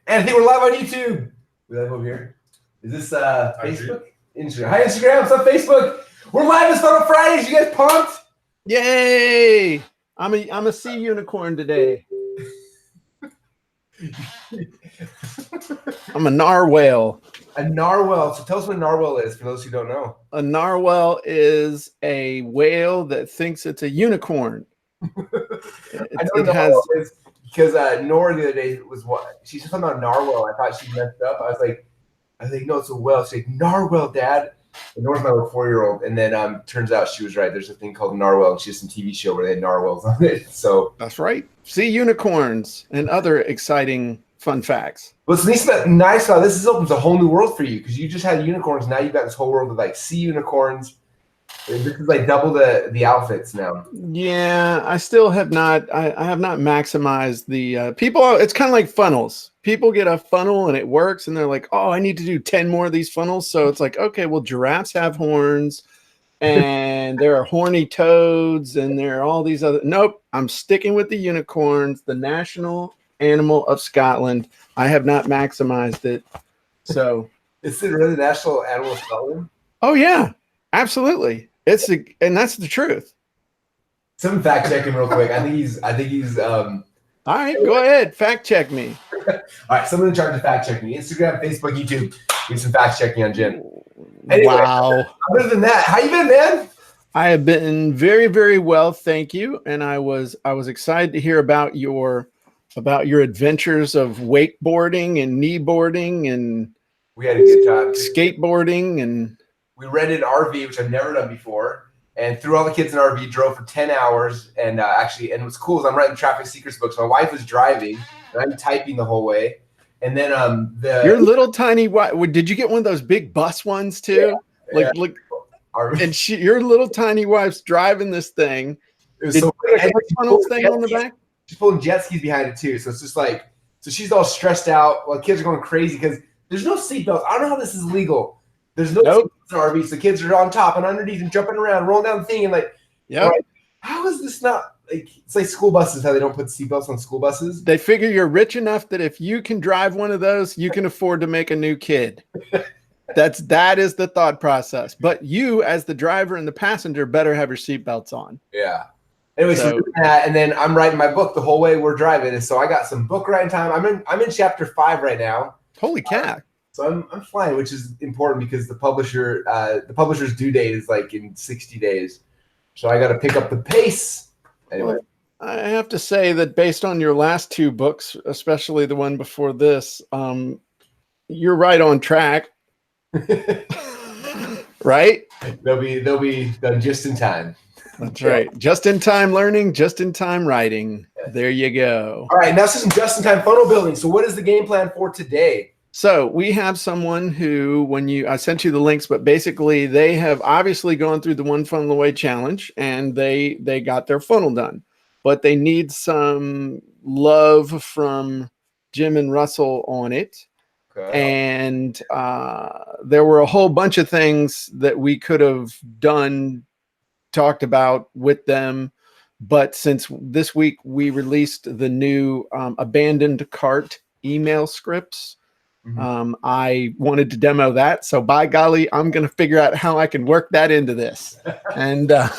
And I think we're live on YouTube. We live over here. Is this Facebook? Instagram. Hi, Instagram. What's up, Facebook? We're live this on Fridays. You guys pumped? Yay! I'm a sea unicorn today. I'm a narwhal. A narwhal. So tell us what a narwhal is for those who don't know. A narwhal is a whale that thinks it's a unicorn. It has because Nora the other day was what she said something about narwhal. I thought she messed up. I was like, no, it's a whale. She's like, narwhal, Dad. And Nora's my little 4-year-old, and then turns out she was right. There's a thing called narwhal, and she has some TV show where they had narwhals on it. So that's right. Sea unicorns and other exciting fun facts. What's nice about this opens a whole new world for you because you just had unicorns. Now you've got this whole world of like sea unicorns. This is like double the outfits now. Yeah, I still have not. I have not maximized the people. It's kind of like funnels. People get a funnel and it works, and they're like, "Oh, I need to do 10 more of these funnels." So it's like, okay, well, giraffes have horns, and there are horny toads, and there are all these other. Nope, I'm sticking with the unicorns, the national animal of Scotland. I have not maximized it. So is it really the national animal of Scotland? Oh yeah, absolutely. And that's the truth. Some fact checking real quick. I think he's all right, go ahead. Fact check me. All right, someone in charge of fact checking. Instagram, Facebook, YouTube. Do some fact checking on Jim. Anyway, wow. Other than that, how you been, man? I have been very, very well, thank you. And I was excited to hear about your adventures of wakeboarding and kneeboarding, and we had a good time. Skateboarding, and we rented an RV, which I've never done before, and threw all the kids in an RV, drove for 10 hours, and what's cool is I'm writing traffic secrets books. My wife was driving, and I'm typing the whole way. And then your little tiny wife, did you get one of those big bus ones too? Yeah, like, and your little tiny wife's driving this thing. It was so funny. Thing on the back. She's pulling jet skis behind it too. So it's just like, so she's all stressed out while kids are going crazy because there's no seatbelts. I don't know how this is legal. There's no seatbelts in RVs. The kids are on top and underneath and jumping around, rolling down the thing, and like, like, how is this not like? It's like school buses. How they don't put seatbelts on school buses. They figure you're rich enough that if you can drive one of those, you can afford to make a new kid. That is the thought process. But you, as the driver and the passenger, better have your seatbelts on. Yeah. Anyway, so doing that, and then I'm writing my book the whole way we're driving, and so I got some book writing time. I'm in chapter 5 right now. Holy cat! So I'm flying, which is important because the publisher's due date is like in 60 days. So I got to pick up the pace. Anyway, I have to say that based on your last 2 books, especially the one before this, you're right on track. Right? They'll be done just in time. That's right. Just in time learning, just in time writing. There you go. All right, now some just in time funnel building. So what is the game plan for today? So we have someone who, I sent you the links, but basically they have obviously gone through the One Funnel Away challenge and they got their funnel done, but they need some love from Jim and Russell on it. Okay. And there were a whole bunch of things that we could have talked about with them. But since this week we released the new abandoned cart email scripts, I wanted to demo that. So by golly, I'm going to figure out how I can work that into this. And I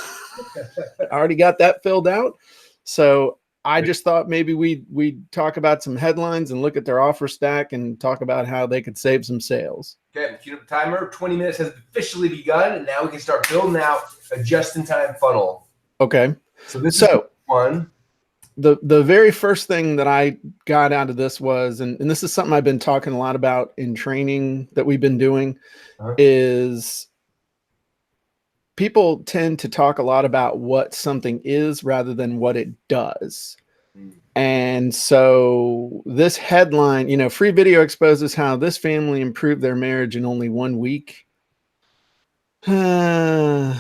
already got that filled out. So I just thought maybe we'd talk about some headlines and look at their offer stack and talk about how they could save some sales. Okay, cue up the timer. 20 minutes has officially begun, and now we can start building out a just-in-time funnel. Okay. So this is one. The very first thing that I got out of this was, and this is something I've been talking a lot about in training that we've been doing, is people tend to talk a lot about what something is rather than what it does. And so this headline, free video exposes how this family improved their marriage in only 1 week. The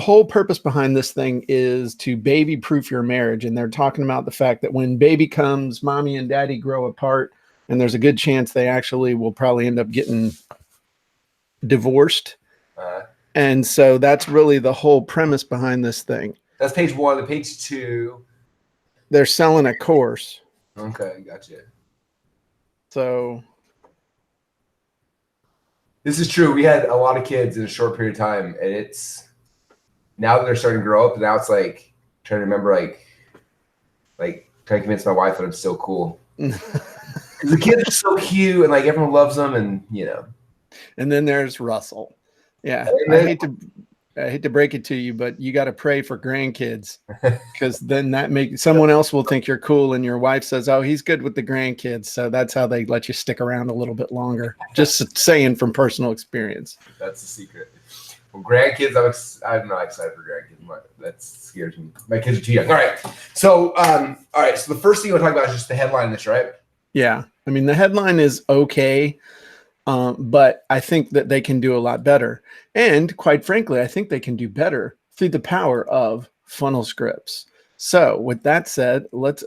whole purpose behind this thing is to baby proof your marriage. And they're talking about the fact that when baby comes, mommy and daddy grow apart, and there's a good chance they actually will probably end up getting divorced. And so that's really the whole premise behind this thing. That's page 1. The page 2. They're selling a course. Okay, gotcha. So this is true. We had a lot of kids in a short period of time, and it's now that they're starting to grow up, and now it's like trying to remember, like trying to convince my wife that I'm still cool. Because the kids are so cute, and like everyone loves them, and you know. And then there's Russell. Yeah, Then, I hate to break it to you, but you got to pray for grandkids, because then that makes someone else will think you're cool, and your wife says, "Oh, he's good with the grandkids," so that's how they let you stick around a little bit longer. Just saying from personal experience. That's the secret. Well, grandkids, I'm not excited for grandkids. That scares me. My kids are too young. All right. So, So the first thing we'll talk about is just the headline of this, right? Yeah, I mean the headline is okay. But I think that they can do a lot better. And quite frankly, I think they can do better through the power of funnel scripts. So with that said, let's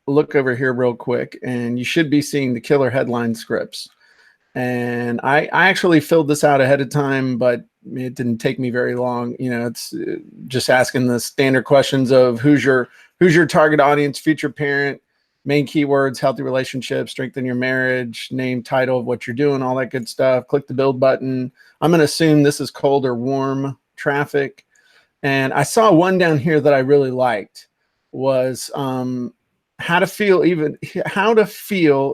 look over here real quick, and you should be seeing the killer headline scripts. And I actually filled this out ahead of time, but it didn't take me very long. You know, it's just asking the standard questions of who's your target audience, future parent, main keywords, healthy relationships, strengthen your marriage, name, title of what you're doing, all that good stuff. Click the build button. I'm going to assume this is cold or warm traffic. And I saw one down here that I really liked was how to feel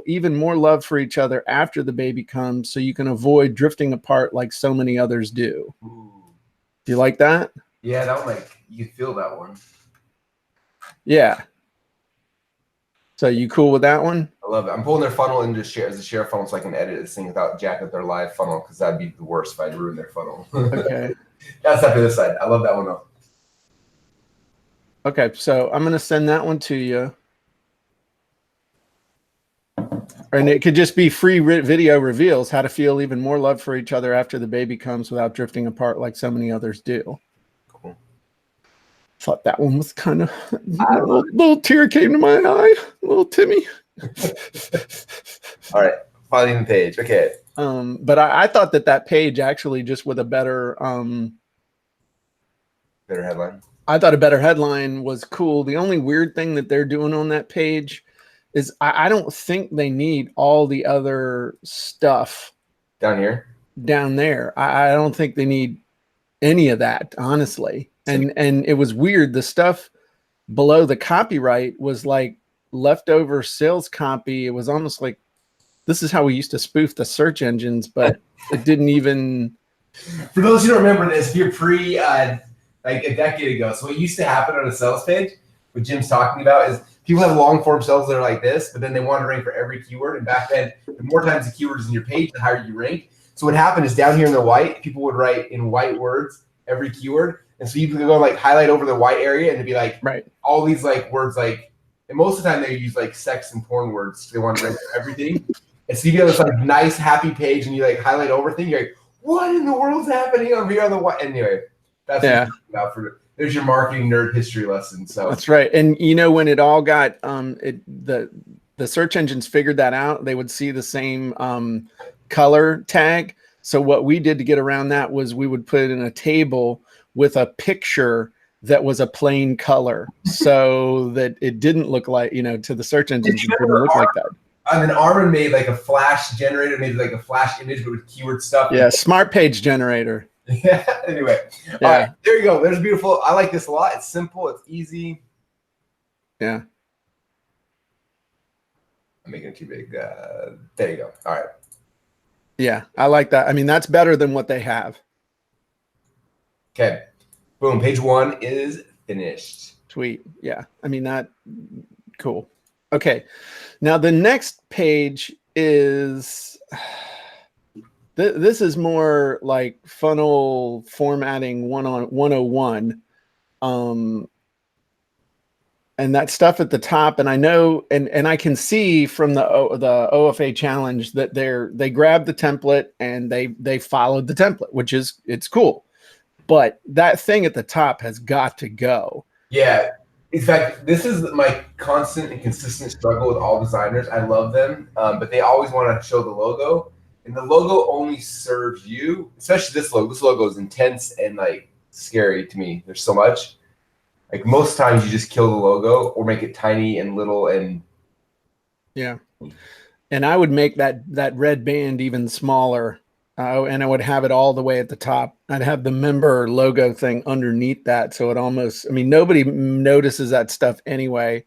even more love for each other after the baby comes, so you can avoid drifting apart like so many others do. Ooh. Do you like that? Yeah, that one, like you feel that one. Yeah. So you cool with that one? I love it. I'm pulling their funnel into share as a share funnel so I can edit this thing without jacking up their live funnel, because that'd be the worst if I'd ruin their funnel. Okay. That's after this side. I love that one though. Okay, so I'm going to send that one to you. And it could just be free video reveals how to feel even more love for each other after the baby comes without drifting apart like so many others do. Cool. Thought that one was kind of a little tear came to my eye, little Timmy. All right, finding the page. Okay. But I thought that page actually just with a better headline. I thought a better headline was cool. The only weird thing that they're doing on that page is I don't think they need all the other stuff down there. I don't think they need any of that, honestly. And it was weird. The stuff below the copyright was like leftover sales copy. It was almost like this is how we used to spoof the search engines, but it didn't even. For those who don't remember this, if you're like a decade ago, so what used to happen on a sales page, what Jim's talking about, is people have long form sales that are like this, but then they want to rank for every keyword. And back then, the more times the keyword is in your page, the higher you rank. So what happened is down here in the white, people would write in white words every keyword. And so you could go and like highlight over the white area and it'd be like all these like words, like, and most of the time they use like sex and porn words. They want to rank for everything. And so you get this like nice, happy page and you like highlight over thing. You're like, what in the world's happening over here on the white? Anyway, that's there's your marketing nerd history lesson. So that's right. And you know, when it all got the search engines figured that out, they would see the same color tag. So what we did to get around that was we would put it in a table with a picture that was a plain color, so that it didn't look like, you know, to the search engines, it didn't look like that. And then Armin made like a flash generator, made like a flash image, but with keyword stuff. Yeah, smart page generator. Yeah. Anyway, all right, there you go. There's beautiful. I like this a lot. It's simple. It's easy. Yeah. I'm making it too big. There you go. All right. Yeah, I like that. I mean, that's better than what they have. Okay. Boom. Page 1 is finished. Sweet. Yeah. I mean, that cool. Okay. Now the next page is. This is more like funnel formatting 101. And that stuff at the top. And I know, and I can see from the OFA challenge that they grabbed the template and they followed the template, which is, it's cool. But that thing at the top has got to go. Yeah. In fact, this is my constant and consistent struggle with all designers. I love them, but they always want to show the logo. And the logo only serves you, especially this logo. This logo is intense and like scary to me. There's so much. Like most times you just kill the logo or make it tiny and little and. Yeah. And I would make that red band even smaller. And I would have it all the way at the top. I'd have the member logo thing underneath that. So it almost, I mean, nobody notices that stuff anyway.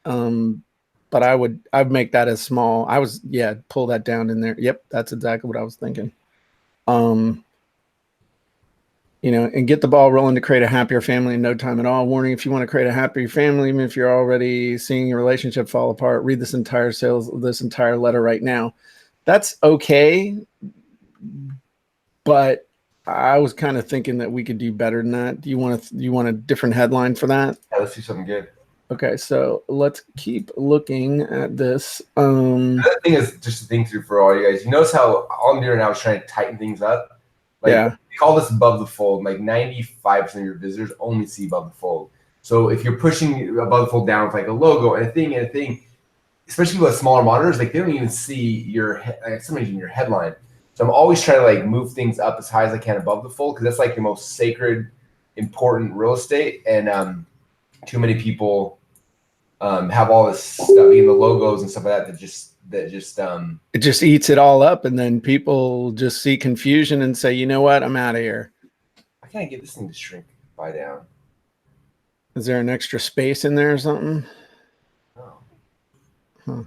But I'd make that as small. Pull that down in there. Yep. That's exactly what I was thinking. And get the ball rolling to create a happier family in no time at all. Warning, if you want to create a happier family, even if you're already seeing your relationship fall apart, read this entire letter right now. That's okay. But I was kind of thinking that we could do better than that. Do you want a different headline for that? Yeah, let's do something good. Okay, so let's keep looking at this. Another thing is just to think through for all you guys. You notice how all I'm doing now is trying to tighten things up. We call this above the fold. Like 95% of your visitors only see above the fold. So if you're pushing above the fold down with like a logo and a thing, especially with smaller monitors, like they don't even see sometimes even your headline. So I'm always trying to like move things up as high as I can above the fold because that's like your most sacred, important real estate. And too many people have all this stuff in the logos and stuff like that it just eats it all up, and then people just see confusion and say, you know what, I'm out of here. I can't get this thing to shrink by down. Is there an extra space in there or something? No. Huh.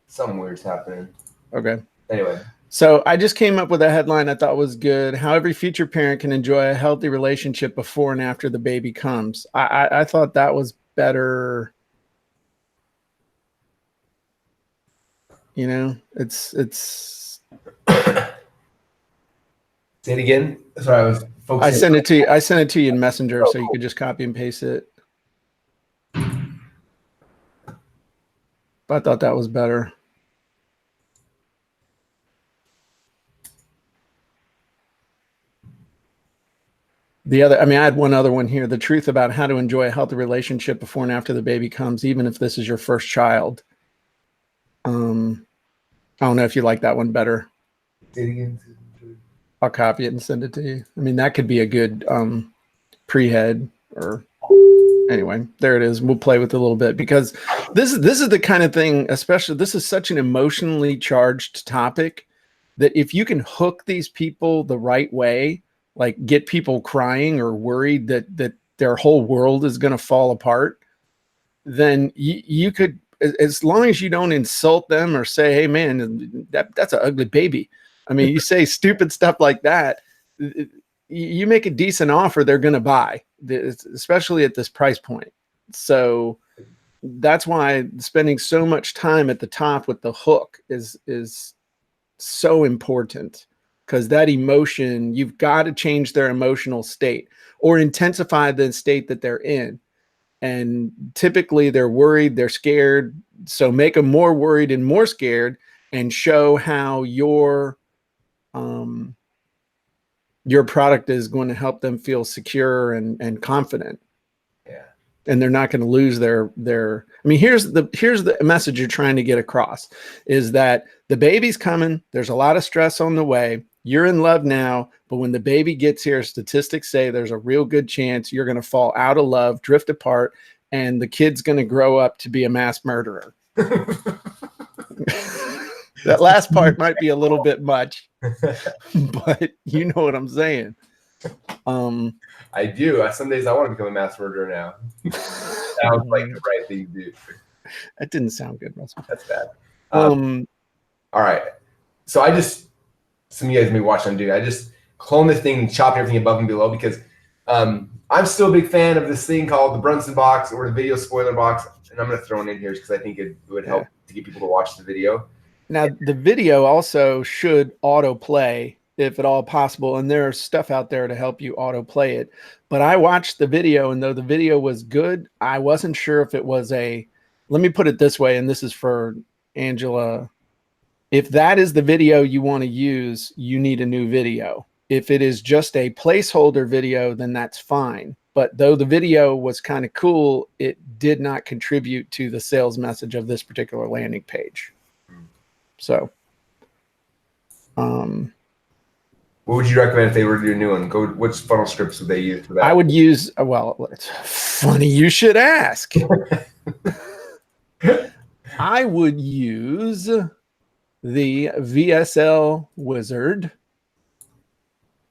Something weird's happening. Okay. Anyway. So I just came up with a headline I thought was good. How every future parent can enjoy a healthy relationship before and after the baby comes. I thought that was better. It's say it again. Sorry, I was focusing. I sent it to you in Messenger, so you could just copy and paste it. But I thought that was better. I had one other one here. The truth about how to enjoy a healthy relationship before and after the baby comes, even if this is your first child. I don't know if you like that one better. I'll copy it and send it to you. I mean, that could be a good pre-head or anyway, there it is. We'll play with it a little bit because this is the kind of thing, especially this is such an emotionally charged topic that if you can hook these people the right way, like get people crying or worried that their whole world is going to fall apart, then you could, as long as you don't insult them or say, hey man, that's an ugly baby. I mean, you say stupid stuff like that, you make a decent offer, they're going to buy, especially at this price point. So that's why spending so much time at the top with the hook is so important, because that emotion, you've got to change their emotional state or intensify the state that they're in. And typically they're worried, they're scared. So make them more worried and more scared and show how your product is going to help them feel secure and confident. Yeah. And they're not going to lose their, I mean, here's the message you're trying to get across is that the baby's coming. There's a lot of stress on the way. You're in love now, but when the baby gets here, statistics say there's a real good chance you're going to fall out of love, drift apart, and the kid's going to grow up to be a mass murderer. That last part might be a little bit much, but you know what I'm saying. I do. Some days I want to become a mass murderer now. Sounds like the right thing to do. That didn't sound good, Russell. That's bad. All right. So some of you guys may watch on dude. I just clone this thing and chop everything above and below because I'm still a big fan of this thing called the Brunson box or the video spoiler box. And I'm going to throw it in here because I think it would help to get people to watch the video. Now, the video also should autoplay if at all possible. And there's stuff out there to help you autoplay it. But I watched the video, and though the video was good, I wasn't sure if it was let me put it this way, and this is for Angela. If that is the video you want to use, you need a new video. If it is just a placeholder video, then that's fine. But though the video was kind of cool, it did not contribute to the sales message of this particular landing page. So, what would you recommend if they were to do a new one? Which funnel scripts would they use for that? I would use, well, it's funny you should ask. I would use the VSL Wizard,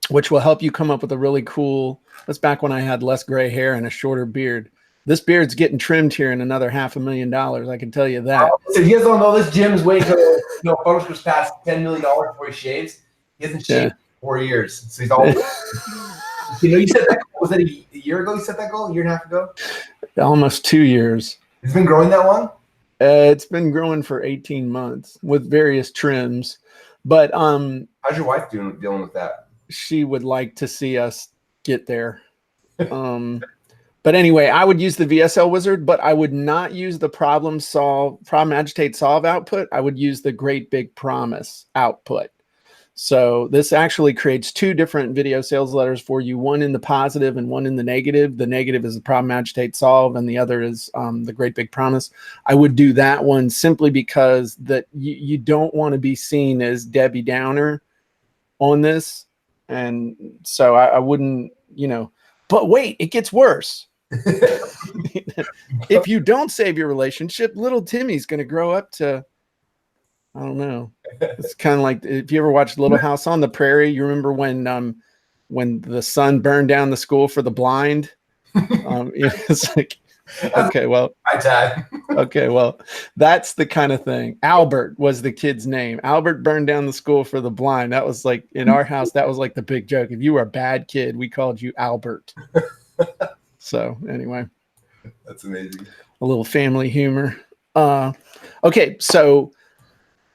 which will help you come up with a really cool, that's back when I had less gray hair and a shorter beard. This beard's getting trimmed here in another $500,000. I can tell you that. So you guys don't know, this Jim's waiting until Funnel Scripts passed $10 million before he shaves. He hasn't shaved in 4 years. So he's all, you said that goal, was that a year ago you set that goal? A year and a half ago? Almost 2 years. It's been growing that long? It's been growing for 18 months with various trims. But how's your wife dealing with that? She would like to see us get there. But anyway, I would use the VSL Wizard, but I would not use the problem, agitate, solve output. I would use the great big promise output. So this actually creates 2 different video sales letters for you, one in the positive and one in the negative. The negative is the problem, agitate, solve, and the other is the great big promise. I would do that one simply because that you don't want to be seen as Debbie Downer on this. And so I wouldn't, but wait, it gets worse. If you don't save your relationship, little Timmy's going to grow up to, I don't know. It's kind of like, if you ever watched Little House on the Prairie, you remember when the son burned down the school for the blind? It's like, okay, well, okay, well, that's the kind of thing. Albert was the kid's name. Albert burned down the school for the blind. That was like, in our house, that was like the big joke. If you were a bad kid, we called you Albert. So anyway, that's amazing. A little family humor. Okay, so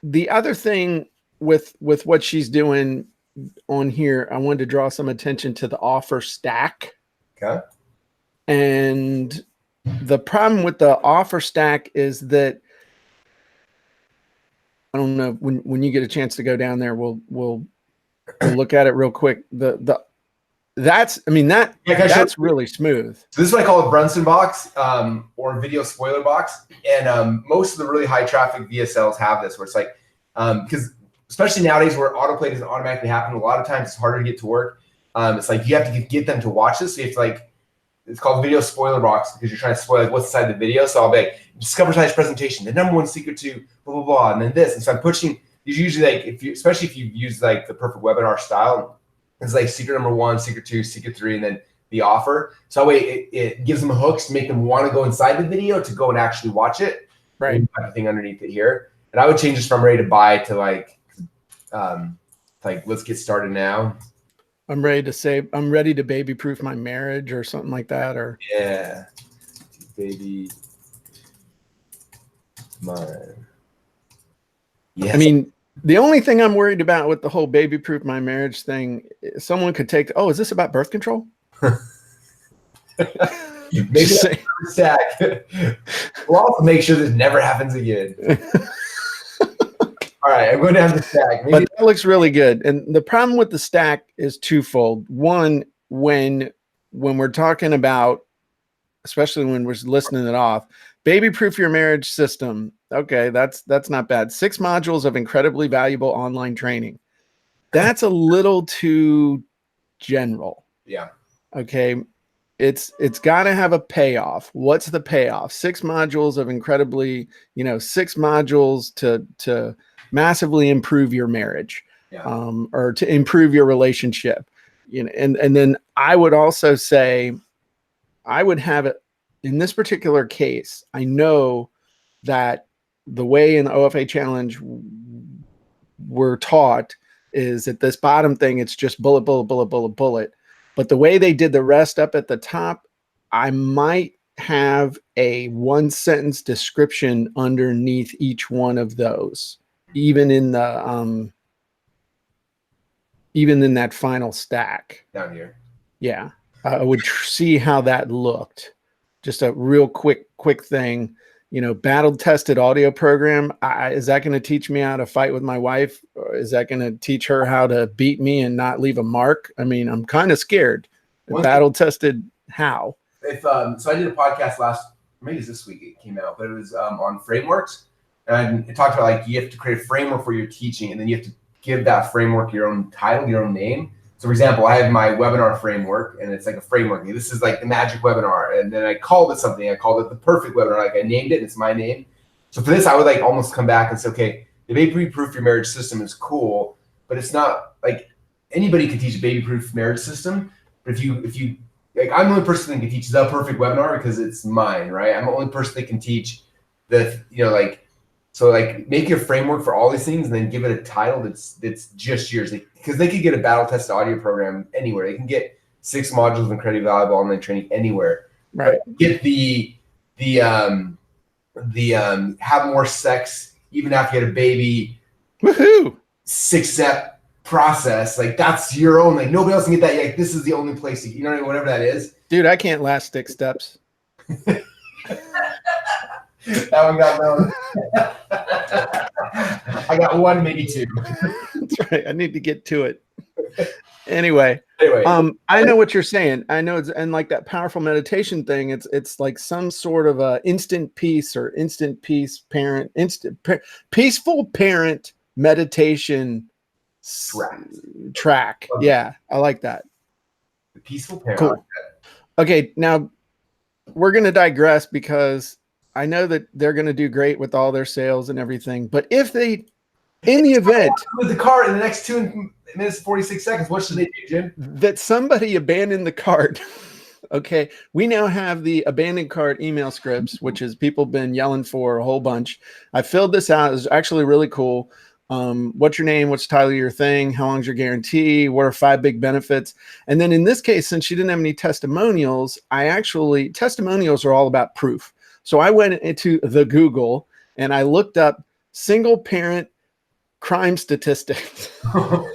the other thing with what she's doing on here, I wanted to draw some attention to the offer stack. Okay. And the problem with the offer stack is that, I don't know, when you get a chance to go down there, we'll look at it real quick. That's really smooth. So this is what I call a Brunson box or video spoiler box. And most of the really high traffic VSLs have this, where it's like, because especially nowadays where autoplay doesn't automatically happen, a lot of times it's harder to get to work. It's like you have to get them to watch this. So you have to it's called video spoiler box because you're trying to spoil what's inside the video. So I'll be like, discover tonight's presentation, the #1 secret to blah, blah, blah, and then this. And so I'm pushing, usually especially if you use like the perfect webinar style, it's like secret #1, secret 2, secret 3, and then the offer. So that way it gives them hooks to make them want to go inside the video to go and actually watch it. Right. And type of thing underneath it here. And I would change this from ready to buy to like let's get started now. I'm ready to baby proof my marriage or something like that. Or yeah. Baby mine. Yes. I mean, the only thing I'm worried about with the whole baby proof my marriage thing, someone could take, oh, is this about birth control? Maybe stack. We'll also make sure this never happens again. All right, I'm going down the stack. But that looks really good. And the problem with the stack is twofold. One, when we're talking about, especially when we're listening it off, baby proof your marriage system. Okay, that's not bad. 6 modules of incredibly valuable online training. That's a little too general. Yeah. Okay. It's got to have a payoff. What's the payoff? 6 modules of incredibly, 6 modules to massively improve your marriage, or to improve your relationship. And then I would also say, I would have it in this particular case. I know that the way in the OFA challenge we're taught is that this bottom thing, it's just bullet, bullet, bullet, bullet, bullet. But the way they did the rest up at the top, I might have a 1-sentence description underneath each one of those, even in the even in that final stack down here. Yeah, I would see how that looked. Just a real quick thing. Battle tested audio program. Is that going to teach me how to fight with my wife? Or is that going to teach her how to beat me and not leave a mark? I mean, I'm kind of scared. Battle tested how? So I did a podcast maybe it's this week it came out, but it was on frameworks. And it talked about you have to create a framework for your teaching, and then you have to give that framework your own title, your own name. So for example, I have my webinar framework, and it's like a framework. This is like the magic webinar. And then I called it something. I called it the perfect webinar. I named it, and it's my name. So for this, I would almost come back and say, okay, the baby-proof your marriage system is cool, but it's not like anybody can teach a baby-proof marriage system. But if you like, I'm the only person that can teach the perfect webinar because it's mine, right? I'm the only person that can teach the, so like make a framework for all these things and then give it a title that's just yours. Because they could get a battle tested audio program anywhere. They can get 6 modules of incredibly valuable online training anywhere. Right. But get the have more sex even after you had a baby. Woohoo! 6-step process, like that's your own, like nobody else can get that. Like this is the only place you know, whatever that is. Dude, I can't last 6 steps. That one got known. I got 1, maybe 2. That's right. I need to get to it. Anyway, I know what you're saying. I know and like that powerful meditation thing, it's like some sort of a instant peace or peaceful parent meditation track. Yeah, I like that. The peaceful parent. Cool. Okay, now we're going to digress because I know that they're going to do great with all their sales and everything. But if they, in the event with the cart in the next 2 minutes 46 seconds, what should they do, Jim? That somebody abandoned the cart. Okay, we now have the abandoned cart email scripts, which is people been yelling for a whole bunch. I filled this out. It's actually really cool. What's your name? What's the title of your thing? How long's your guarantee? What are 5 big benefits? And then in this case, since she didn't have any testimonials, testimonials are all about proof. So I went into the Google and I looked up single parent crime statistics. Found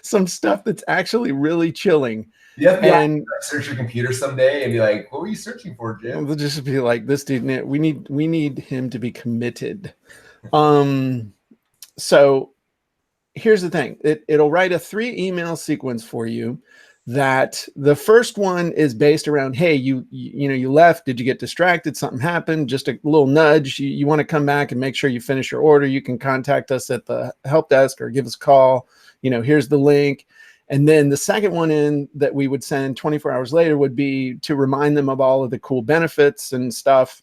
some stuff that's actually really chilling. Yeah, and search your computer someday and be like, "What were you searching for, Jim?" They'll just be like, "This dude, we need him to be committed." So here's the thing. It'll write a 3 email sequence for you that the first one is based around, hey, you left, did you get distracted? Something happened, just a little nudge. You want to come back and make sure you finish your order. You can contact us at the help desk or give us a call. Here's the link. And then the second one in that we would send 24 hours later would be to remind them of all of the cool benefits and stuff.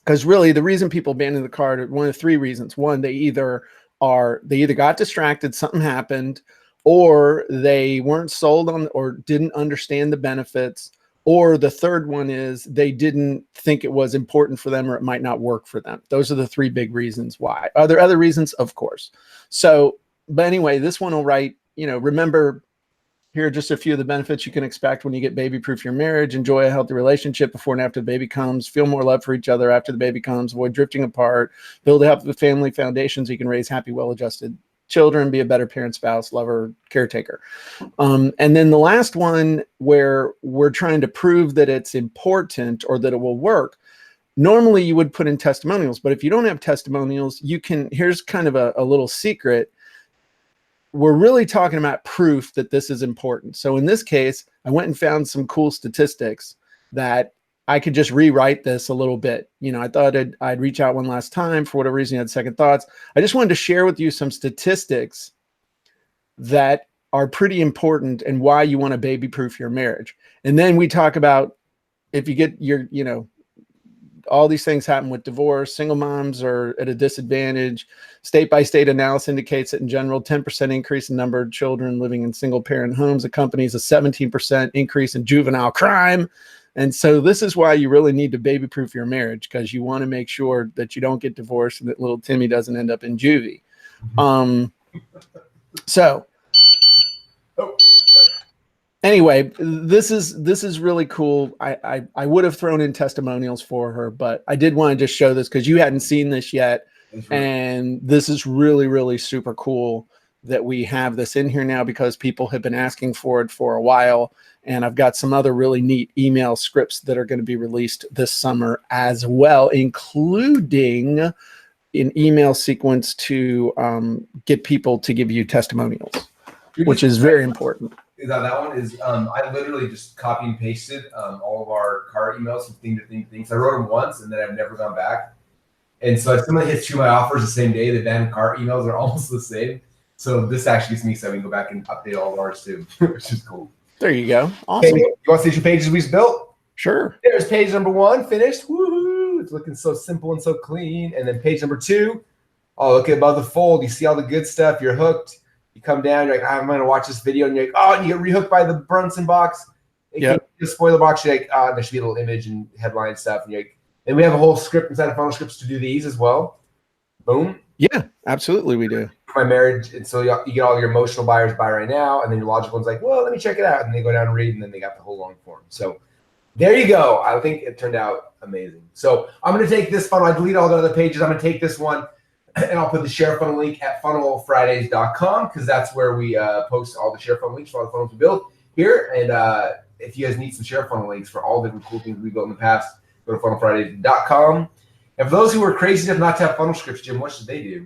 Because really the reason people abandon the cart are one of 3 reasons. One, they either got distracted, something happened, or they weren't sold on or didn't understand the benefits, or the third one is they didn't think it was important for them or it might not work for them. Those are the 3 big reasons why. Are there other reasons? Of course. So, but anyway, this one will write, remember, here are just a few of the benefits you can expect when you get baby-proof your marriage. Enjoy a healthy relationship before and after the baby comes. Feel more love for each other after the baby comes. Avoid drifting apart. Build a healthy family foundation so you can raise happy, well-adjusted children. Be a better parent, spouse, lover, caretaker. And then the last one where we're trying to prove that it's important or that it will work. Normally you would put in testimonials, but if you don't have testimonials, here's kind of a little secret. We're really talking about proof that this is important. So in this case, I went and found some cool statistics that I could just rewrite this a little bit. I thought I'd reach out one last time. For whatever reason, I had second thoughts. I just wanted to share with you some statistics that are pretty important and why you want to baby-proof your marriage. And then we talk about if you get all these things happen with divorce, single moms are at a disadvantage. State-by-state analysis indicates that in general, 10% increase in number of children living in single-parent homes accompanies a 17% increase in juvenile crime. And so this is why you really need to baby-proof your marriage, because you want to make sure that you don't get divorced and that little Timmy doesn't end up in juvie. Anyway, this is really cool. I would have thrown in testimonials for her, but I did want to just show this because you hadn't seen this yet. And this is really, really super cool that we have this in here now because people have been asking for it for a while. And I've got some other really neat email scripts that are going to be released this summer as well, including an email sequence to get people to give you testimonials, which is very important. That one is, I literally just copy and pasted all of our cart emails from thing to thing. So I wrote them once and then I've never gone back. And so if somebody hits 2 of my offers the same day, the damn cart emails are almost the same. So this actually gives me so we can go back and update all of ours too, which is cool. There you go. Awesome. Okay, you want to see 2 pages we built? Sure. There's page number 1 finished. Woohoo! It's looking so simple and so clean. And then page number 2, oh, look above the fold. You see all the good stuff. You're hooked. You come down. You're like, I'm going to watch this video. And you're like, oh, and you get rehooked by the Brunson box. The spoiler box. You're like, oh, there should be a little image and headline stuff. And you're like, and we have a whole script inside of Funnel Scripts to do these as well. Boom. Yeah, absolutely, we do. My marriage, and so you get all your emotional buyers buy right now, and then your logical one's like, well, let me check it out, and they go down and read, and then they got the whole long form. So there you go. I think it turned out amazing. So I'm going to take this funnel. I deleted all the other pages. I'm going to take this one, and I'll put the share funnel link at funnelfridays.com because that's where we post all the share funnel links for all the funnels we build here. And if you guys need some share funnel links for all the different cool things we built in the past, go to funnelfridays.com. And for those who are crazy enough not to have funnel scripts, Jim, what should they do?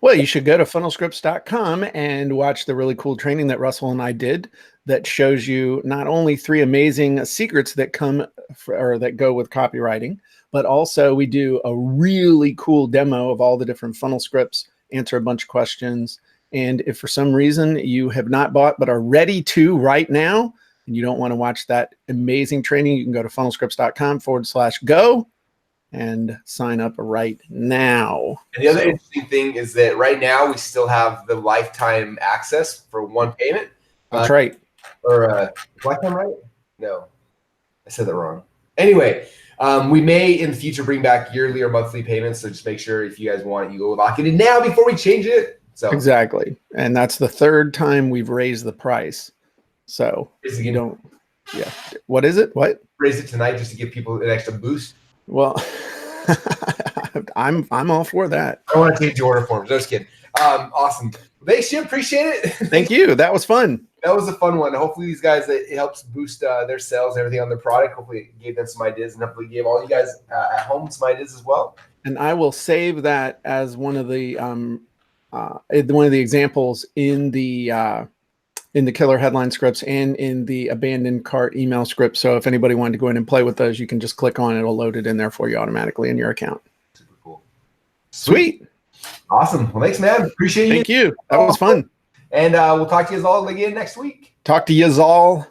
Well, you should go to funnelscripts.com and watch the really cool training that Russell and I did that shows you not only 3 amazing secrets that that go with copywriting, but also we do a really cool demo of all the different funnel scripts, answer a bunch of questions. And if for some reason you have not bought but are ready to right now, and you don't want to watch that amazing training, you can go to funnelscripts.com/go. and sign up right now. And the other interesting thing is that right now we still have the lifetime access for one payment. That's right. Or lifetime, right? No, I said that wrong. Anyway, we may in the future bring back yearly or monthly payments. So just make sure if you guys want it, you go lock it in now before we change it. So exactly. And that's the 3rd time we've raised the price. So you don't, yeah. What is it? What? Raise it tonight just to give people an extra boost. Well, I'm all for that. I want to change the order forms. Just kidding. Awesome. Thanks, Jim. Appreciate it. Thank you. That was fun. That was a fun one. Hopefully these guys, it helps boost their sales and everything on their product. Hopefully it gave them some ideas, and hopefully gave all you guys at home some ideas as well. And I will save that as one of the examples in the killer headline scripts and in the abandoned cart email script. So if anybody wanted to go in and play with those, you can just click on it. It'll load it in there for you automatically in your account. Super cool. Sweet. Awesome. Well, thanks, man. Appreciate you. Thank you. That was fun. And we'll talk to you all again next week. Talk to you all.